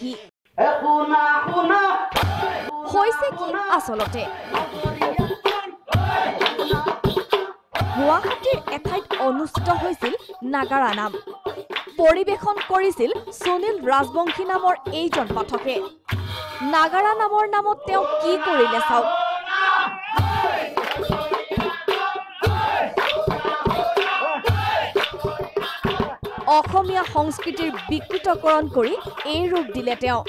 কি হৈছে কি আচলতে গুৱাহাটীৰ এঠাইত অনুষ্ঠিত হৈছিল নাগাৰা নাম পৰিবেশন কৰিছিল সুনীল ৰাজবংশী নামৰ এইজন পাঠকে নাগাৰা নামৰ নামত তেওঁ কি কৰিলে চাওক অসমীয়া সংস্কৃতিৰ বিকৃতকৰণ কৰি এই ৰূপ দিলে তেওঁ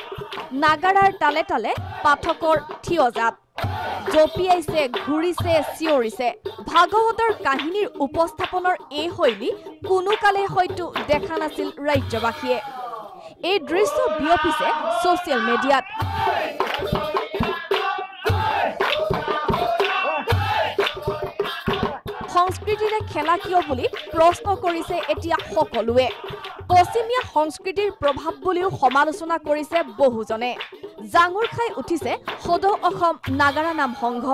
নাগাৰাৰ তালে তালে পাঠকৰ থিয় জাপ জপিয়াইছে ঘূৰিছে চিঞৰিছে ভাগৱতৰ কাহিনীৰ উপস্থাপনৰ এই শৈলী কোনো কালে হয়তো দেখা নাছিল ৰাজ্যবাসীয়ে এই দৃশ্য বিয়পিছে ছ'চিয়েল মিডিয়াত সংস্কৃতিৰে খেলা কিয় বুলি প্ৰশ্ন কৰিছে এতিয়া সকলোৱে পশ্চিমীয়া সংস্কৃতিৰ প্ৰভাৱ বুলিও সমালোচনা কৰিছে বহুজনে জাঙুৰ খাই উঠিছে সদৌ অসম নাগাৰা নাম সংঘ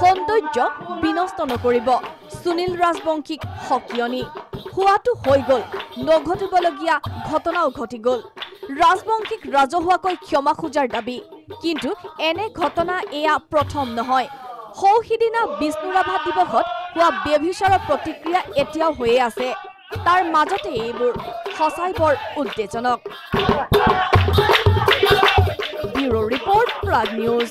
সৌন্দৰ্য বিনষ্ট নকৰিব সুনীল ৰাজবংশীক হকিয়নি হোৱাটো হৈ গ'ল নঘটিবলগীয়া ঘটনাও ঘটি গ'ল ৰাজবংশীক ৰাজহুৱাকৈ ক্ষমা খোজাৰ দাবী কিন্তু এনে ঘটনা এয়া প্ৰথম নহয় সৌহিদিনা বিষ্ণু ৰাভা দিৱসত হোৱা ব্যভিচাৰৰ প্ৰতিক্ৰিয়া এতিয়াও হৈয়ে আছে তাৰ মাজতে এইবোৰ সঁচাই বৰ উদ্বেগজনক ব্যুৰো ৰিপৰ্ট প্ৰাগ নিউজ